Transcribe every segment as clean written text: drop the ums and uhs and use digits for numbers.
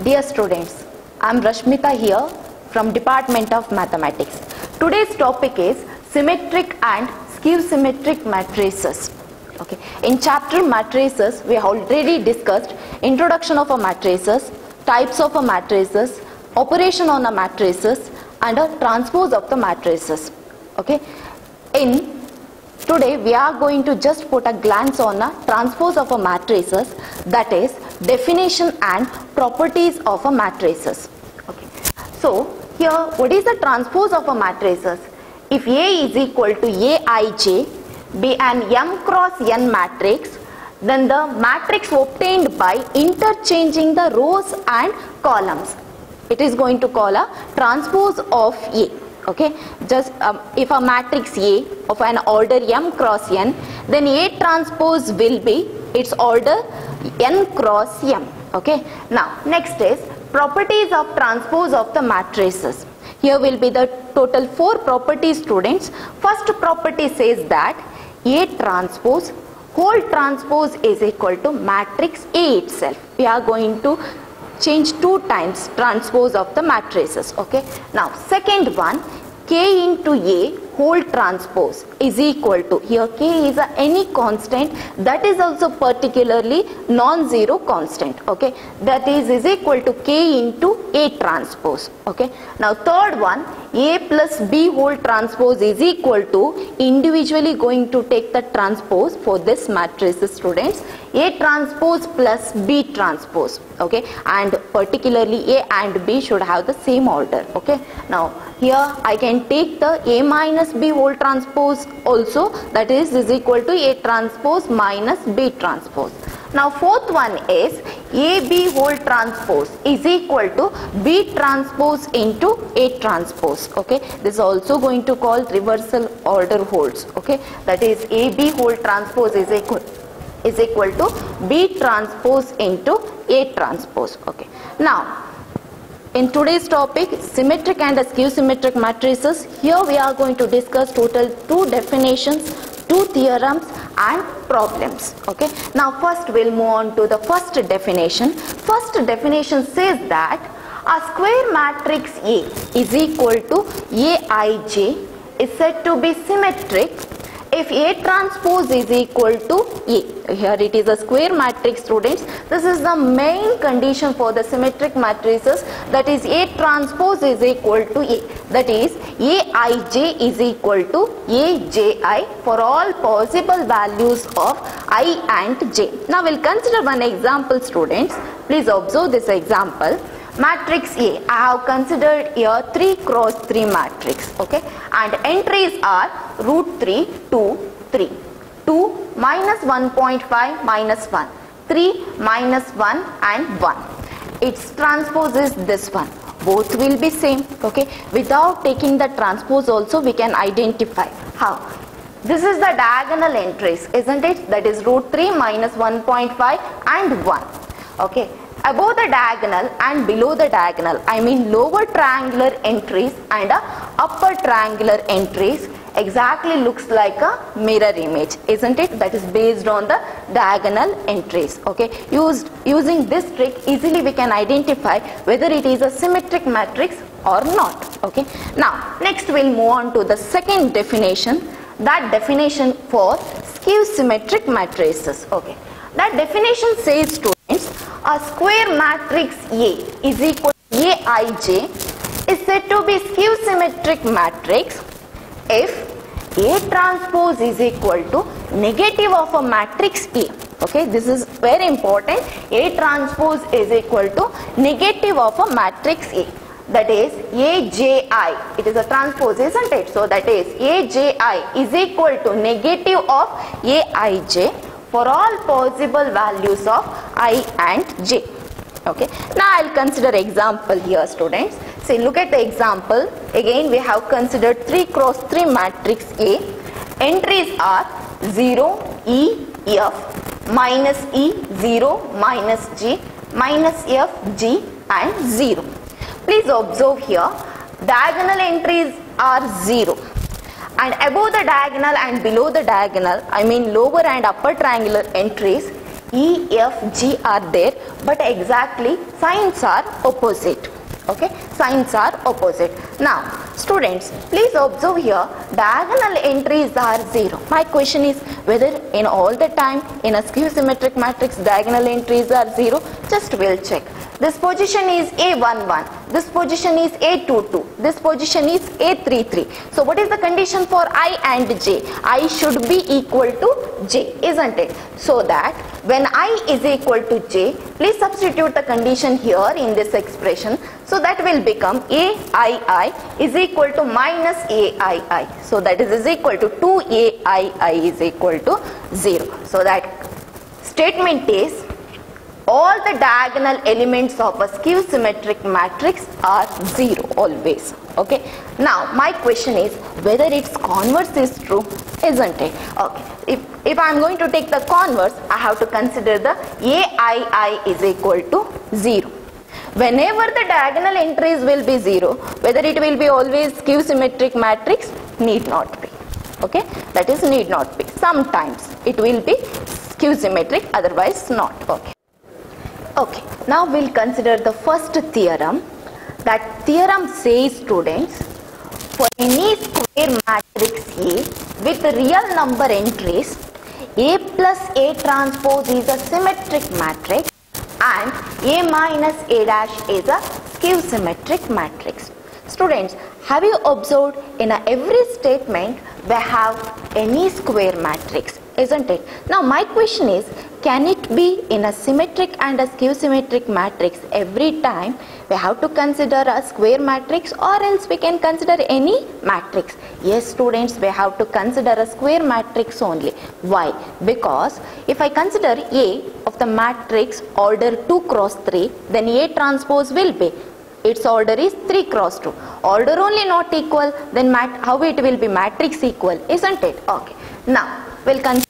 Dear students, I am Rashmita here from Department of Mathematics. Today's topic is symmetric and skew symmetric matrices. Okay. In chapter matrices, we have already discussed introduction of a matrices, types of a matrices, operation on a matrices, and a transpose of the matrices. Okay. Today we are going to just put a glance on a transpose of a matrices, that is definition and properties of a matrices. Okay. So here, what is the transpose of a matrices? If A is equal to Aij be an M cross N matrix, then the matrix obtained by interchanging the rows and columns, it is going to call a transpose of A. Okay, just if a matrix A of an order M cross N, then A transpose will be its order N cross M. Okay, now next is properties of transpose of the matrices. Here will be the total 4 properties, students. First property says that A transpose whole transpose is equal to matrix A itself. We are going to change 2 times transpose of the matrices. Okay, now second one, K into A whole transpose is equal to, here K is any constant, that is also particularly non-zero constant. Okay, that is equal to K into A transpose. Okay, now third one, A plus B whole transpose is equal to, individually going to take the transpose for this matrices, students, A transpose plus B transpose. Okay, and particularly A and B should have the same order. Okay, now here I can take the A minus B whole transpose also, that is equal to A transpose minus B transpose. Now fourth one is AB whole transpose is equal to B transpose into A transpose. Okay, this is also going to call reversal order holds. Okay, that is AB whole transpose is equal to B transpose into A transpose. Okay, now in today's topic, symmetric and skew symmetric matrices, here we are going to discuss total 2 definitions, 2 theorems and problems. Okay, now first we'll move on to the first definition. First definition says that a square matrix A is equal to Aij is said to be symmetric if A transpose is equal to A. Here it is a square matrix, students. This is the main condition for the symmetric matrices, that is A transpose is equal to A. That is Aij is equal to Aj for all possible values of I and J. Now we'll consider one example, students. Please observe this example. Matrix A, I have considered here 3 cross 3 matrix. Okay, and entries are root 3, 2, 3. 2 minus 1.5 minus 1. 3 minus 1 and 1. Its transpose is this one. Both will be same. Okay, without taking the transpose also we can identify. How? This is the diagonal entries, isn't it? That is root 3 minus 1.5 and 1. Okay. Above the diagonal and below the diagonal, I mean lower triangular entries and upper triangular entries exactly looks like a mirror image, isn't it? That is based on the diagonal entries. Okay, using this trick, easily we can identify whether it is a symmetric matrix or not. Okay, now next we'll move on to the second definition, that definition for skew symmetric matrices. Okay, that definition says, students, a square matrix A is equal to Aij is said to be skew symmetric matrix if A transpose is equal to negative of a matrix A. Okay, this is very important. A transpose is equal to negative of a matrix A. That is Aj, it is a transpose, isn't it? So that is Aj is equal to negative of Aij for all possible values of I and J. Okay, now I'll consider example here, students. See, look at the example. Again we have considered 3 cross 3 matrix A. Entries are 0, E, F, minus E, 0, minus G, minus F, G and 0. Please observe here, diagonal entries are 0. And above the diagonal and below the diagonal, I mean lower and upper triangular entries, E, F, G are there, but exactly signs are opposite. Okay, signs are opposite. Now, students, please observe here, diagonal entries are 0. My question is whether in all the time in a skew symmetric matrix diagonal entries are 0. Just we'll check. This position is A11, this position is A22, this position is A33. So what is the condition for I and J? I should be equal to J, isn't it? So that when I is equal to J, please substitute the condition here in this expression. So that will become AII is equal to minus AII. So that is equal to 2AII is equal to 0. So that statement is all the diagonal elements of a skew symmetric matrix are 0 always. Okay. Now my question is whether its converse is true, isn't it? Okay. If I am going to take the converse, I have to consider the AII is equal to 0. Whenever the diagonal entries will be 0, whether it will be always skew symmetric matrix, need not be. Okay. That is need not be. Sometimes it will be skew symmetric, otherwise not. Okay. Okay, now we'll consider the first theorem. That theorem says, students, for any square matrix A with real number entries, A plus A transpose is a symmetric matrix and A minus A dash is a skew symmetric matrix. Students, have you observed in every statement we have any square matrix, isn't it? Now my question is, can it be in a symmetric and a skew symmetric matrix every time? We have to consider a square matrix, or else we can consider any matrix. Yes, students, we have to consider a square matrix only. Why? Because if I consider A of the matrix order 2 cross 3, then A transpose will be, its order is 3 cross 2. Order only not equal, then how it will be matrix equal, isn't it? Okay. Now, we'll consider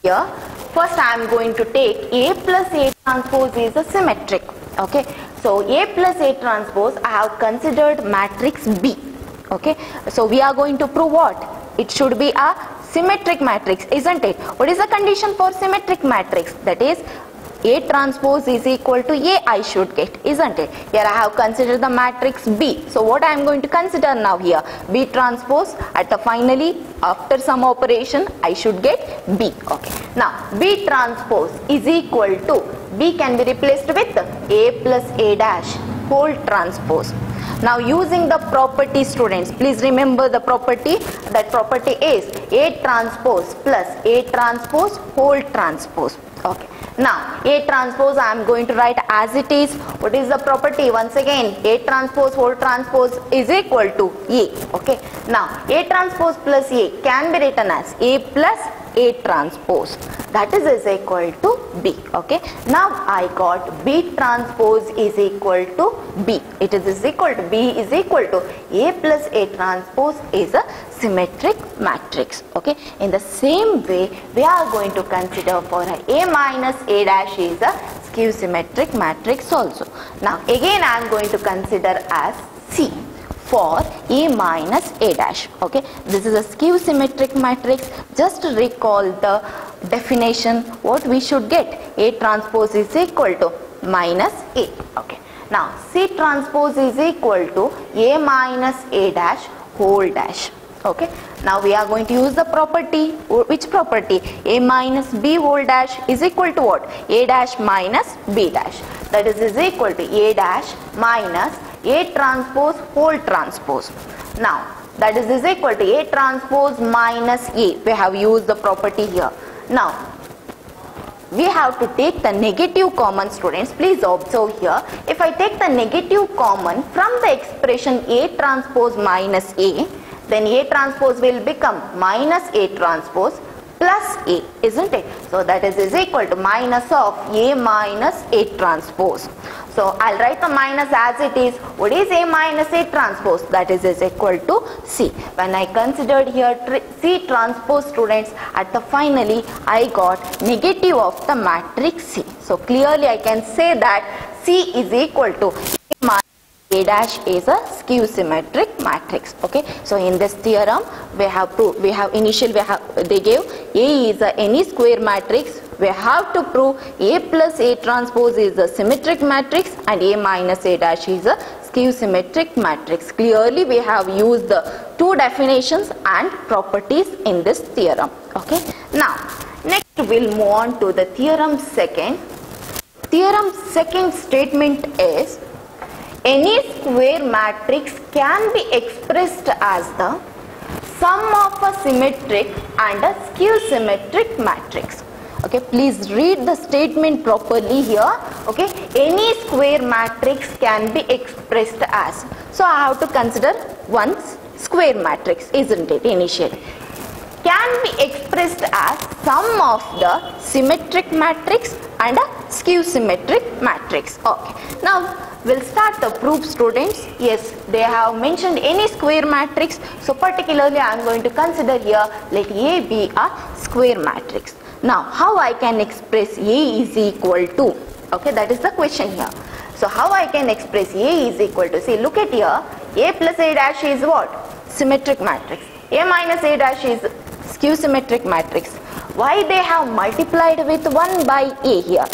here. First I am going to take A plus A transpose is a symmetric. Okay. So A plus A transpose, I have considered matrix B. Okay. So we are going to prove what? It should be a symmetric matrix, isn't it? What is the condition for symmetric matrix? That is A transpose is equal to A I should get, isn't it? Here I have considered the matrix B. So what I am going to consider now here? B transpose, at the finally after some operation I should get B. Okay. Now B transpose is equal to, B can be replaced with A plus A dash whole transpose. Now using the property, students, please remember the property. That property is A transpose plus A transpose whole transpose. Okay. Now A transpose I am going to write as it is. What is the property? Once again, A transpose whole transpose is equal to A. Okay. Now A transpose plus A can be written as A plus A transpose. That is equal to B. Okay. Now I got B transpose is equal to B. It is equal to B is equal to A plus A transpose is a symmetric matrix. Okay. In the same way, we are going to consider for A minus A dash is a skew symmetric matrix also. Now again I am going to consider as C for A minus A dash. Okay. This is a skew symmetric matrix. Just recall the definition. What we should get? A transpose is equal to minus A. Okay. Now C transpose is equal to A minus A dash whole dash. Okay. Now we are going to use the property. Which property? A minus B whole dash is equal to what? A dash minus B dash. That is equal to A dash minus A transpose whole transpose. Now that is equal to A transpose minus A. We have used the property here. Now we have to take the negative common, students. Please observe here. If I take the negative common from the expression A transpose minus A, then A transpose will become minus A transpose plus A, isn't it? So that is equal to minus of A minus A transpose. So I'll write the minus as it is. What is A minus A transpose? That is equal to C. When I considered here C transpose, students, at the finally I got negative of the matrix C. So clearly I can say that C is equal to A minus A dash is a skew symmetric matrix. Okay. So in this theorem they gave A is any square matrix we have to prove A plus A transpose is a symmetric matrix and A minus A dash is a skew symmetric matrix. Clearly we have used the two definitions and properties in this theorem. Okay. Now next we'll move on to the theorem second. Theorem second statement is any square matrix can be expressed as the sum of a symmetric and a skew symmetric matrix. Okay, please read the statement properly here. Okay, any square matrix can be expressed as. So I have to consider one square matrix, isn't it, initially? Can be expressed as sum of the symmetric matrix and a skew symmetric matrix. Okay, now we'll start the proof, students. Yes, they have mentioned any square matrix. So particularly I am going to consider here, let A be a square matrix. Now how I can express A is equal to, okay, that is the question here. So how I can express A is equal to, see, look at here, A plus A dash is what? Symmetric matrix. A minus A dash is skew symmetric matrix. Why they have multiplied with 1 by A here?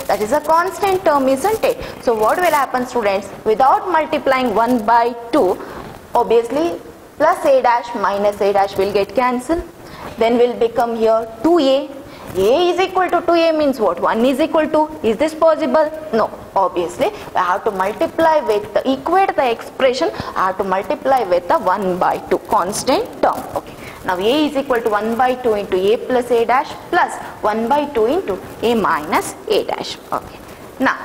That is a constant term, isn't it? So what will happen, students? Without multiplying 1 by 2, obviously plus A dash minus A dash will get cancelled. Then will become here 2A. A is equal to 2A means what? 1 is equal to. Is this possible? No. Obviously, we have to multiply with the, equate the expression, I have to multiply with the 1 by 2 constant term. Okay. Now A is equal to 1 by 2 into A plus A dash plus 1 by 2 into A minus A dash. Okay. Now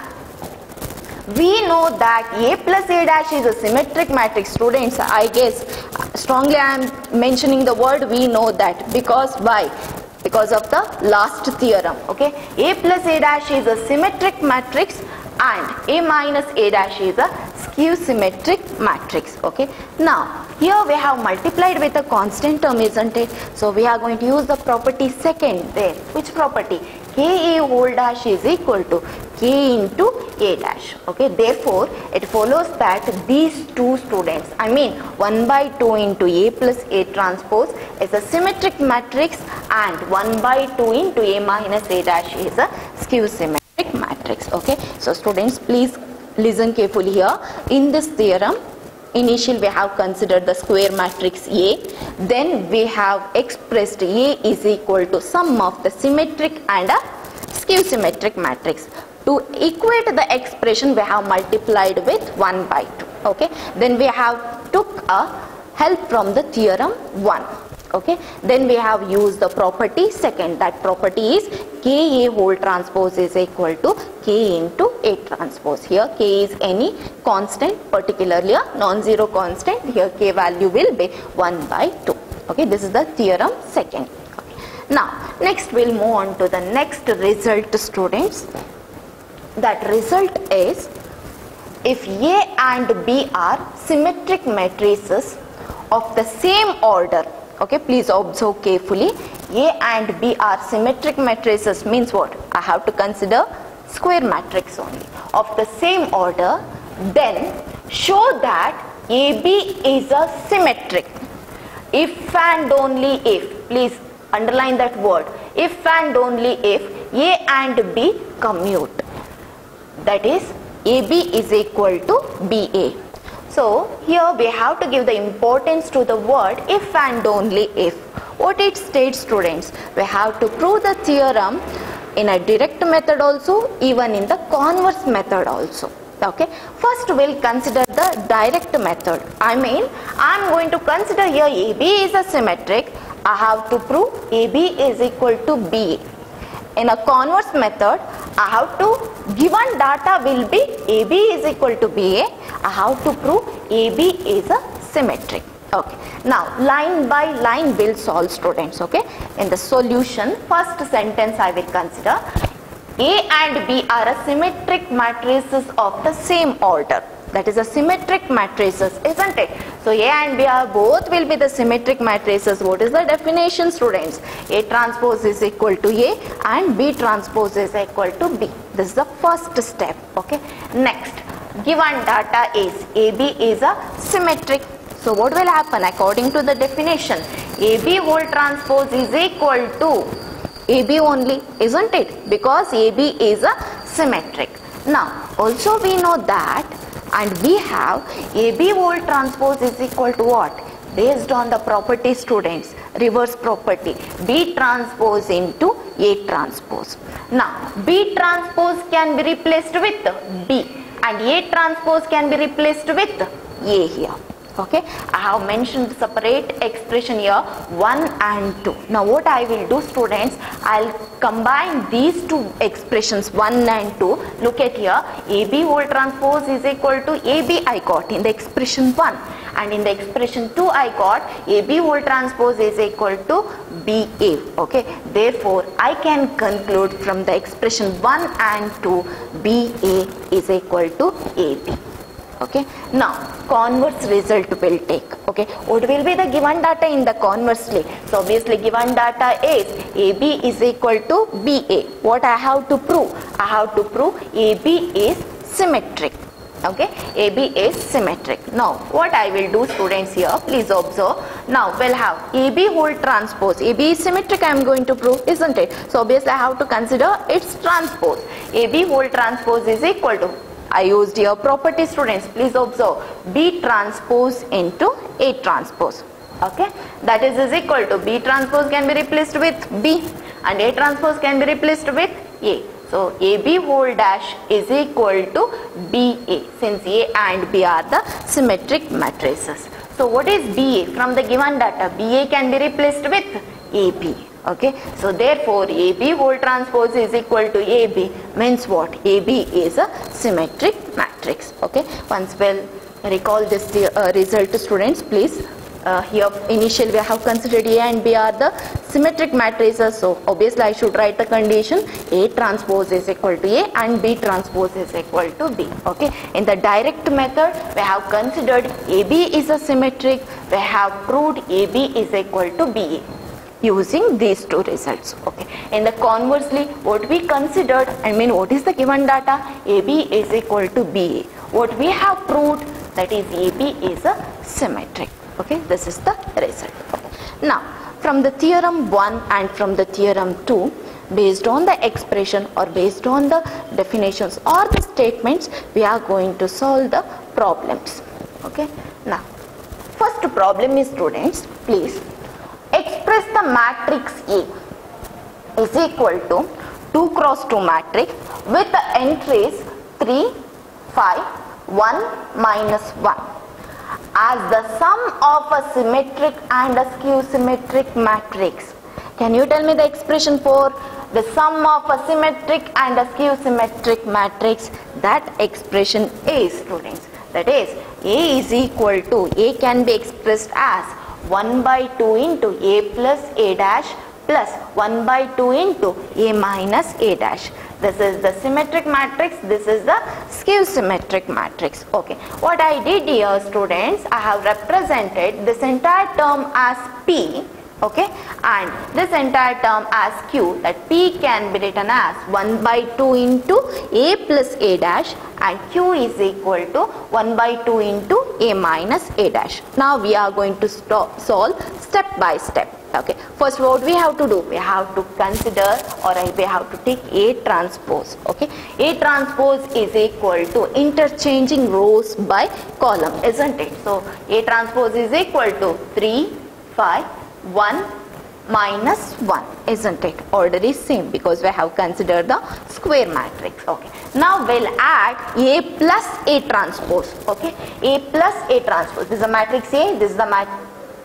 we know that A plus A dash is a symmetric matrix, students. I guess strongly I am mentioning the word we know that, because why? Because of the last theorem. Okay, A plus A dash is a symmetric matrix and A minus A dash is a skew symmetric matrix. Okay, now here we have multiplied with a constant term, isn't it? So we are going to use the property second there. Which property? Ka whole dash is equal to K into A dash. Okay, therefore it follows that these two, students, I mean 1 by 2 into A plus A transpose is a symmetric matrix and 1 by 2 into A minus A dash is a skew symmetric matrix. Okay, so students, please listen carefully here. In this theorem, initially we have considered the square matrix A, then we have expressed A is equal to sum of the symmetric and a skew symmetric matrix. To equate the expression, we have multiplied with 1 by 2. Okay, then we have took a help from the theorem 1. Okay, then we have used the property second. That property is Ka whole transpose is equal to K into A transpose. Here K is any constant, particularly a non-zero constant. Here K value will be 1 by 2. Okay, this is the theorem second. Okay. Now next we'll move on to the next result, students. That result is if A and B are symmetric matrices of the same order. Okay, please observe carefully. A and B are symmetric matrices means what? I have to consider square matrix only of the same order. Then show that AB is a symmetric if and only if, please underline that word, if and only if A and B commute. That is AB is equal to BA. So here we have to give the importance to the word if and only if. What it states, students? We have to prove the theorem in a direct method also, even in the converse method also. Okay, first we'll consider the direct method. I mean, I am going to consider here AB is a symmetric. I have to prove AB is equal to BA. In a converse method, I have to, given data will be AB is equal to BA, I have to prove AB is a symmetric. Okay, now line by line we'll solve, students. Okay, in the solution, first sentence I will consider A and B are a symmetric matrices of the same order. That is a symmetric matrices, isn't it? So A and B are both will be the symmetric matrices. What is the definition, students? A transpose is equal to A and B transpose is equal to B. This is the first step. Okay. Next, given data is AB is a symmetric. So what will happen according to the definition? AB whole transpose is equal to AB only, isn't it? Because AB is a symmetric. Now, also we know that, and we have AB whole transpose is equal to what? Based on the property, students, reverse property, B transpose into A transpose. Now, B transpose can be replaced with B and A transpose can be replaced with A here. Okay, I have mentioned separate expression here 1 and 2. Now what I will do, students, I'll combine these two expressions 1 and 2. Look at here, AB whole transpose is equal to AB I got in the expression 1, and in the expression 2 I got AB whole transpose is equal to BA. Okay, therefore I can conclude from the expression 1 and 2 BA is equal to AB. Okay, now converse result will take. Okay, what will be the given data in the conversely? So obviously given data is AB is equal to BA. What I have to prove? I have to prove AB is symmetric. Okay, AB is symmetric. Now what I will do, students, here please observe. Now we'll have AB whole transpose. AB is symmetric, I am going to prove, isn't it? So obviously I have to consider its transpose. AB whole transpose is equal to, I used here property, students, please observe, B transpose into A transpose. Okay, that is equal to B transpose can be replaced with B and A transpose can be replaced with A. So AB whole dash is equal to BA, since A and B are the symmetric matrices. So what is BA? From the given data, BA can be replaced with AB. Okay, so therefore AB whole transpose is equal to AB means what? AB is a symmetric matrix. Okay, once we'll recall this result, students, please. Here initially we have considered A and B are the symmetric matrices, so obviously I should write the condition A transpose is equal to A and B transpose is equal to B. Okay, in the direct method we have considered AB is a symmetric, we have proved AB is equal to BA using these two results. Okay, in the conversely what we considered, what is the given data? AB is equal to BA. What we have proved, that is AB is a symmetric. Okay, this is the result. Okay. Now from the theorem 1 and from the theorem 2, based on the expression or based on the definitions or the statements, we are going to solve the problems. Okay, now first problem is, students, please express the matrix A is equal to 2 cross 2 matrix with the entries 3, 5, 1, minus 1 as the sum of a symmetric and a skew symmetric matrix. Can you tell me the expression for the sum of a symmetric and a skew symmetric matrix? That expression is, students, that is A is equal to, A can be expressed as 1 by 2 into A plus A dash plus 1 by 2 into A minus A dash. This is the symmetric matrix, this is the skew symmetric matrix. Okay, what I did here, students, I have represented this entire term as P, okay, and this entire term as Q, that P can be written as 1 by 2 into A plus A dash and Q is equal to 1 by 2 into A minus A dash. Now we are going to solve step by step. Okay, first what we have to do, we have to consider, or we have to take A transpose. Okay, A transpose is equal to interchanging rows by column, isn't it? So A transpose is equal to 3, 5, 1, minus 1, isn't it? Order is same because we have considered the square matrix. Okay, now we'll add A plus A transpose. Okay, A plus A transpose, this is the matrix A, this is the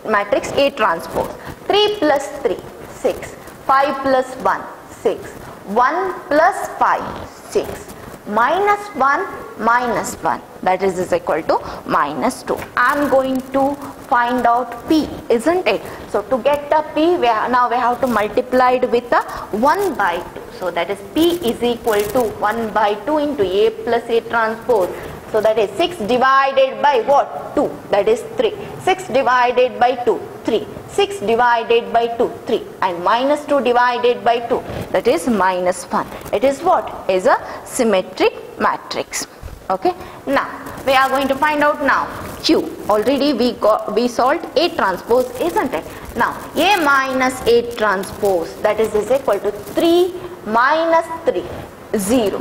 matrix A transpose. 3 plus 3, 6, 5 plus 1, 6, 1 plus 5, 6, minus 1, minus 1, that is equal to minus 2. I am going to find out P, isn't it? So to get the P, now we have to multiply it with the 1 by 2. So that is P is equal to 1 by 2 into A plus A transpose. So that is 6 divided by what? 2, that is 3. 6 divided by 2, 3. 6 divided by 2, 3. And minus 2 divided by 2, that is minus 1. It is what? Is a symmetric matrix. Okay. Now we are going to find out now Q. Already we solved A transpose, isn't it? Now A minus A transpose, that is equal to 3 minus 3, 0.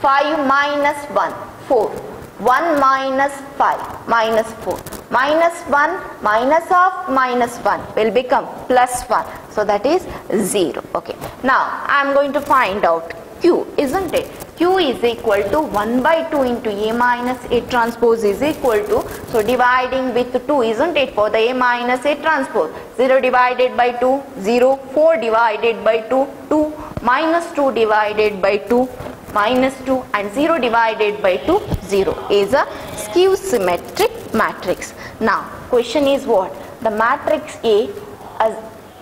5 minus 1, 4. 1 minus 5, minus 4. Minus 1 minus of minus 1 will become plus 1. So that is 0. Okay. Now I am going to find out Q, isn't it? Q is equal to 1 by 2 into A minus A transpose is equal to, so dividing with 2, isn't it, for the A minus A transpose? 0 divided by 2, 0. 4 divided by 2, 2. Minus 2 divided by 2, minus 2, and 0 divided by 2, 0 is a skew symmetric matrix. Now question is what? The matrix A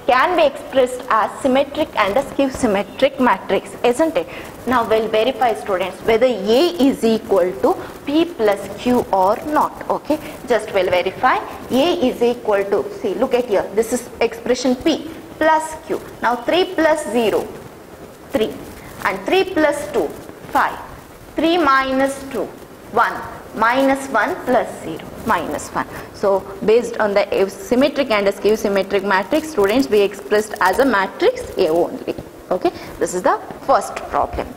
can be expressed as symmetric and a skew symmetric matrix, isn't it? Now we'll verify, students, whether A is equal to P plus Q or not. Okay, just we'll verify. A is equal to, see, look at here, this is expression P plus Q. Now 3 plus 0, 3, and 3 plus 2, 5. 3 minus 2, 1. Minus 1 plus 0, minus 1. So based on the symmetric and a skew symmetric matrix, students, we expressed as a matrix A only. Okay, this is the first problem.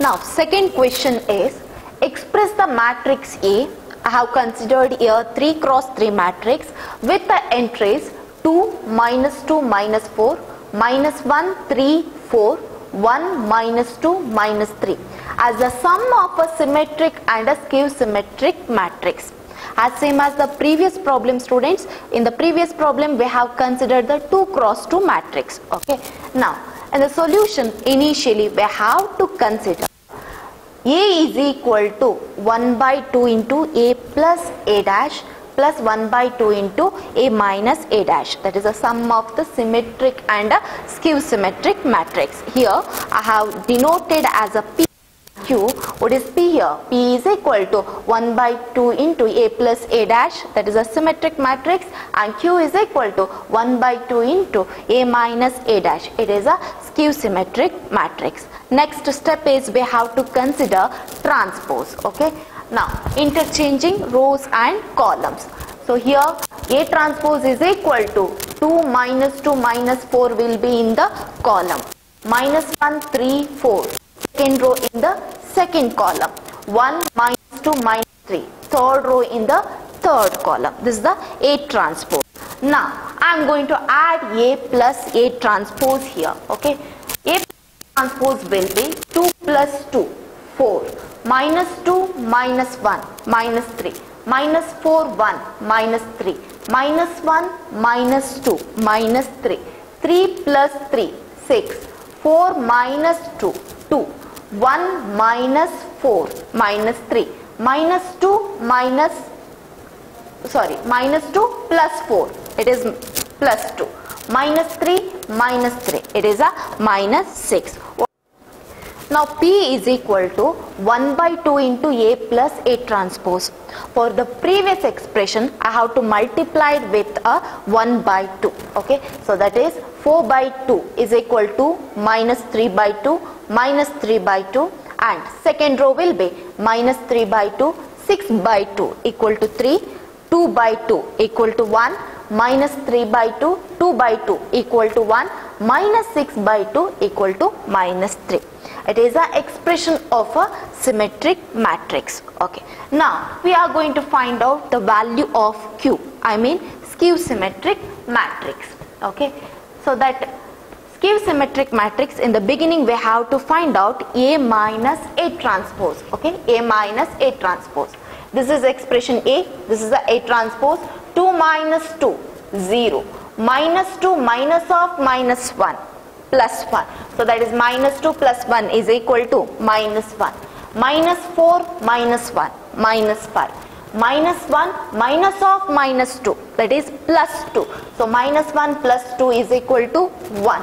Now second question is, express the matrix A. I have considered here 3 cross 3 matrix with the entries 2, minus 2, minus 4, minus 1, 3, 4, 1, minus 2, minus 3 as the sum of a symmetric and a skew symmetric matrix. As same as the previous problem, students, in the previous problem we have considered the 2 cross 2 matrix. Okay, now in the solution initially we have to consider A is equal to 1 by 2 into A plus A dash plus 1 by 2 into A minus A dash, that is a sum of the symmetric and a skew symmetric matrix. Here I have denoted as a P Q. What is P here? P is equal to 1 by 2 into A plus A dash, that is a symmetric matrix, and Q is equal to 1 by 2 into A minus A dash, it is a skew symmetric matrix. Next step is we have to consider transpose. Okay, now interchanging rows and columns. So here A transpose is equal to 2 minus 2 minus 4 will be in the column, minus 1, 3, 4. Second row in the second column, 1 minus 2 minus 3, third row in the third column. This is the A transpose. Now I am going to add A plus A transpose here. Okay, A transpose will be 2 plus 2, 4, minus 2 minus 1 minus 3, minus 4 1 minus 3, minus 1 minus 2 minus 3, 3 plus 3, 6, 4 minus 2, 2, 1 minus 4 minus 3, minus 2 minus, sorry, minus 2 plus 4, it is plus 2, minus 3 minus 3, it is a minus 6. Now P is equal to 1 by 2 into A plus A transpose. For the previous expression I have to multiply it with a 1 by 2. Okay, so that is 4 by 2 is equal to minus 3 by 2 minus 3 by 2, and second row will be minus 3 by 2, 6 by 2 equal to 3, 2 by 2 equal to 1, minus 3 by 2, 2 by 2 equal to 1, minus 6 by 2 equal to minus 3. It is an expression of a symmetric matrix. Okay, now we are going to find out the value of Q, I mean skew symmetric matrix. Okay, so that skew symmetric matrix, in the beginning we have to find out A minus A transpose. Okay, A minus A transpose. This is expression A, this is the A transpose. 2 minus 2, 0. Minus 2 minus of minus 1, plus 1. So that is minus 2 plus 1 is equal to minus 1. Minus 4 minus 1, minus 5. Minus 1 minus of minus 2, that is plus 2. So minus 1 plus 2 is equal to 1.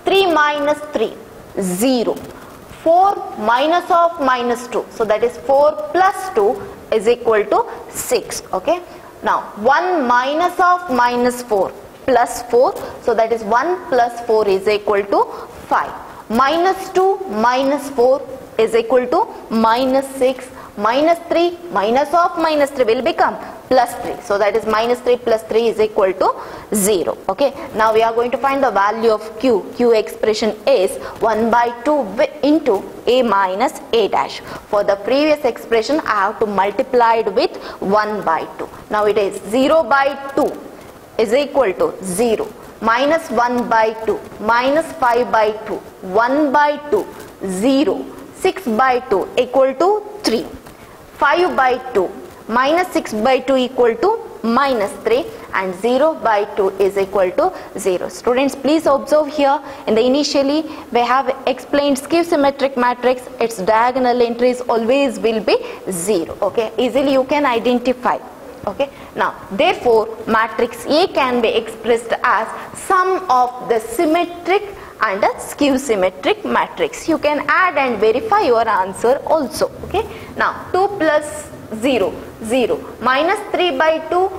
3 minus 3, 0. 4 minus of minus 2, so that is 4 plus 2 is equal to 6. Okay, now 1 minus of minus 4 plus 4, so that is 1 plus 4 is equal to 5. Minus 2 minus 4 is equal to minus 6, minus 3 minus of minus 3 will become plus 3. So that is minus 3 plus 3 is equal to 0. Okay. Now we are going to find the value of q. Q expression is 1 by 2 into a minus a dash. For the previous expression I have to multiply it with 1 by 2. Now it is 0 by 2 is equal to 0. Minus 1 by 2, minus 5 by 2, 1 by 2, 0, 6 by 2 equal to 3, 5 by 2, minus 6 by 2 equal to minus 3, and 0 by 2 is equal to 0. Students, please observe here, in the initially we have explained skew symmetric matrix, its diagonal entries always will be 0. Okay, easily you can identify. Okay. Now, therefore, matrix A can be expressed as sum of the symmetric and a skew symmetric matrix. You can add and verify your answer also. Okay. Now, 2 plus 0, 0, minus 3 by 2,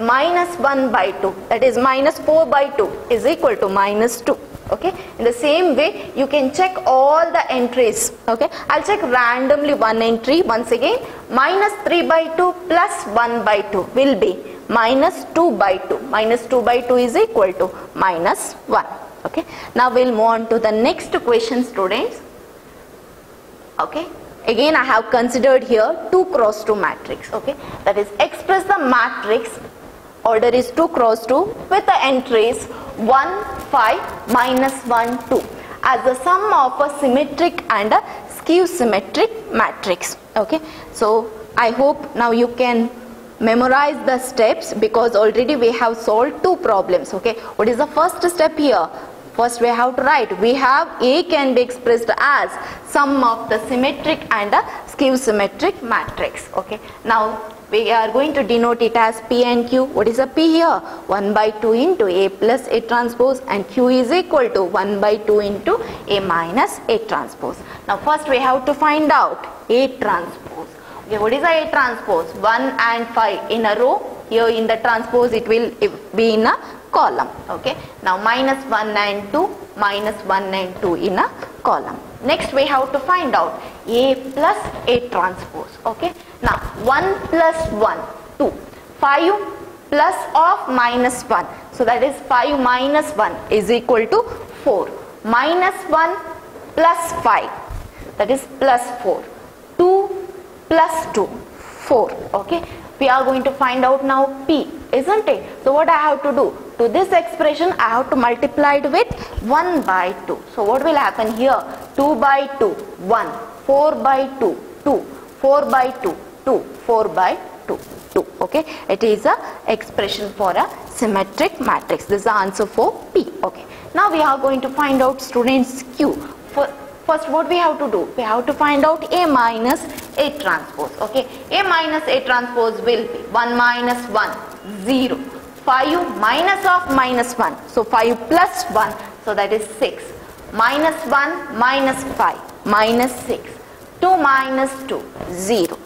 minus 1 by 2, that is minus 4 by 2 is equal to minus 2. Okay. In the same way, you can check all the entries. Okay. I'll check randomly one entry once again. Minus 3 by 2 plus 1 by 2 will be minus 2 by 2. Minus 2 by 2 is equal to minus 1. Okay. Now we'll move on to the next question, students. Okay. Again, I have considered here 2 cross 2 matrix. Okay. That is, express the matrix, order is 2 cross 2 with the entries 1, 5, minus 1, 2 as the sum of a symmetric and a skew symmetric matrix. Okay. So I hope now you can memorize the steps, because already we have solved 2 problems. Okay. What is the first step here? First we have to write, we have A can be expressed as sum of the symmetric and a skew symmetric matrix. Okay. Now we are going to denote it as P and Q. What is a P here? 1 by 2 into A plus A transpose, and Q is equal to 1 by 2 into A minus A transpose. Now first we have to find out A transpose. Okay, what is a A transpose? 1 and 5 in a row. Here in the transpose it will be in a column. Okay. Now minus 1 and 2, minus 1 and 2 in a column. Next we have to find out A plus A transpose. Okay. Now 1 plus 1, 2, 5 plus of minus 1. So that is 5 minus 1 is equal to 4. Minus 1 plus 5, that is plus 4. 2 plus 2, 4. Okay. We are going to find out now P, isn't it? So what I have to do? To this expression I have to multiply it with 1 by 2. So what will happen here? 2 by 2, 1, 4 by 2, 2, 4 by 2, 2, 4 by 2, 2. Okay. It is a expression for a symmetric matrix. This is the answer for P. Okay. Now we are going to find out, students, Q. First what we have to do? We have to find out A minus A transpose. Okay. A minus A transpose will be 1 minus 1, 0. 5 minus of minus 1. So 5 plus 1. So that is 6. Minus 1 minus 5 minus 6. 2 minus 2, 0.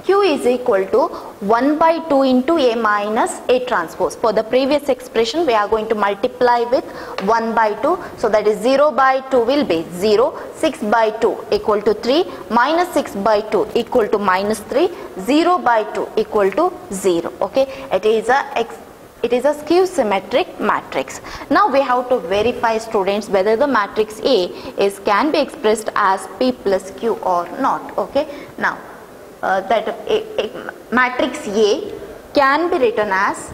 Q is equal to 1 by 2 into A minus A transpose. For the previous expression we are going to multiply with 1 by 2. So that is 0 by 2 will be 0. 6 by 2 equal to 3. Minus 6 by 2 equal to minus 3. 0 by 2 equal to 0. Okay. It is a skew symmetric matrix. Now we have to verify, students, whether the matrix A can be expressed as P plus Q or not. Okay. Now that a matrix A can be written as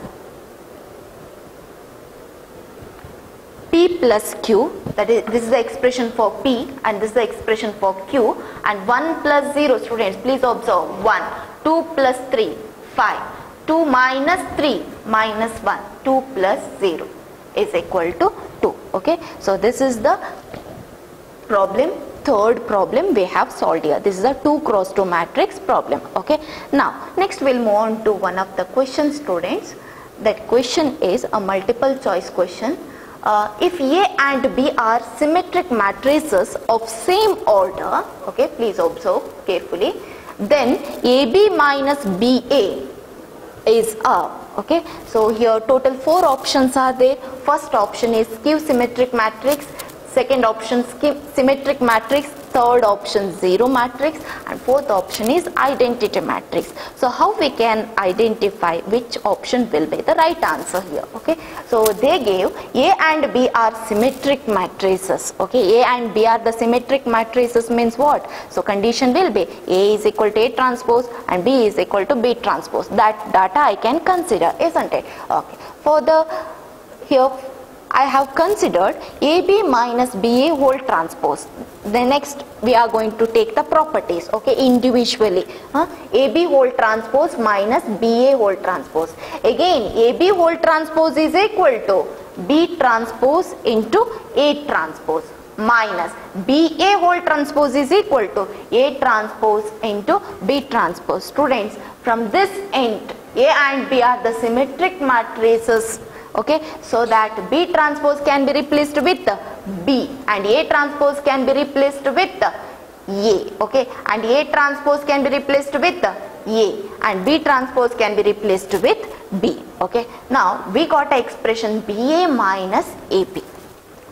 P plus Q, that is, this is the expression for P and this is the expression for Q, and 1 plus 0, students, please observe, 1, 2 plus 3, 5, 2 minus 3 minus 1, 2 plus 0 is equal to 2. Okay. So this is the problem. Third problem we have solved here. This is a 2 cross 2 matrix problem. Okay. Now next we'll move on to one of the questions, students. That question is a multiple choice question. If A and B are symmetric matrices of same order, okay, please observe carefully, then AB minus BA is a, okay. So here total 4 options are there. First option is skew symmetric matrix. Second option, symmetric matrix. third option zero matrix, and fourth option is identity matrix. So how we can identify which option will be the right answer here? Okay, so they gave A and B are symmetric matrices. Okay, A and B are the symmetric matrices means what? So condition will be A is equal to A transpose and B is equal to B transpose. That data I can consider, isn't it? Okay, for the here I have considered AB minus BA whole transpose. The next we are going to take the properties, okay, individually. AB whole transpose minus BA whole transpose. Again, AB whole transpose is equal to B transpose into A transpose minus BA whole transpose is equal to A transpose into B transpose. Students, from this end, A and B are the symmetric matrices. Okay, so that B transpose can be replaced with B and A transpose can be replaced with A. Okay, and A transpose can be replaced with A and B transpose can be replaced with B. Okay, now we got an expression BA minus AB.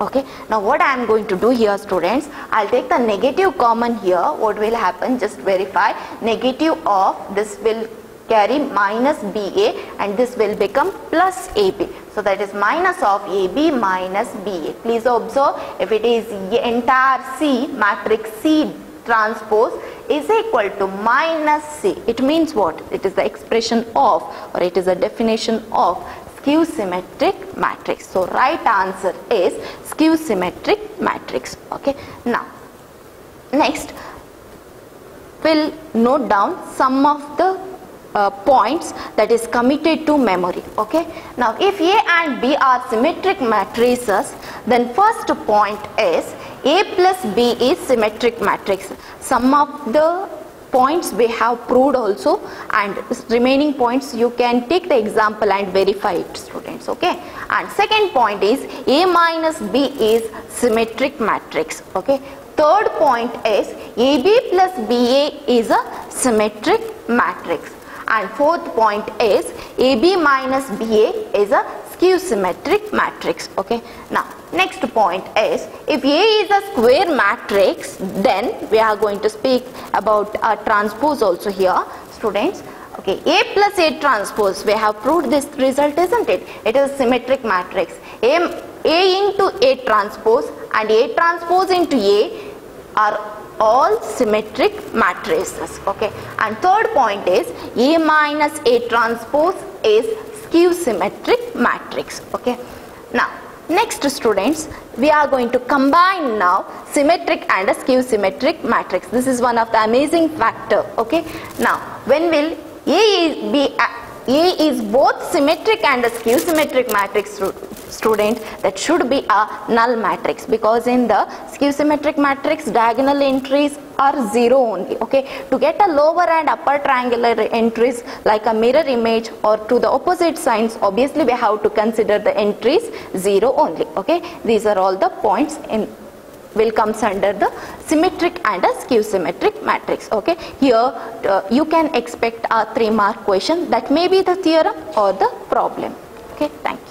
Okay, now what I am going to do here, students, I'll take the negative common here. What will happen? Just verify. Negative of this will carry minus BA and this will become plus AB. So that is minus of AB minus BA. Please observe, if it is entire C, matrix C transpose is equal to minus C. It means what? It is the expression of, or it is a definition of skew symmetric matrix. So right answer is skew symmetric matrix. Okay. Now, next we'll note down some of the points that is committed to memory. Okay, now if A and B are symmetric matrices, then first point is A plus B is symmetric matrix. Some of the points we have proved also, and remaining points you can take the example and verify it, students. Okay, and second point is A minus B is symmetric matrix. Okay, third point is AB plus BA is a symmetric matrix. And fourth point is AB minus BA is a skew symmetric matrix. Okay. Now, next point is if A is a square matrix, then we are going to speak about a transpose also here, students. Okay, A plus A transpose, we have proved this result, isn't it? It is a symmetric matrix. A into A transpose and A transpose into A are all symmetric matrices. Okay, and third point is A minus A transpose is skew symmetric matrix. Okay, now next, students, we are going to combine now symmetric and a skew symmetric matrix. This is one of the amazing factor. Okay, now when will A is both symmetric and a skew symmetric matrix, student, that should be a null matrix, because in the skew symmetric matrix diagonal entries are 0 only. Okay, to get a lower and upper triangular entries like a mirror image or to the opposite signs, obviously we have to consider the entries 0 only. Okay, these are all the points in will comes under the symmetric and a skew symmetric matrix. Okay, here you can expect a 3-mark question, that may be the theorem or the problem. Okay, thank you.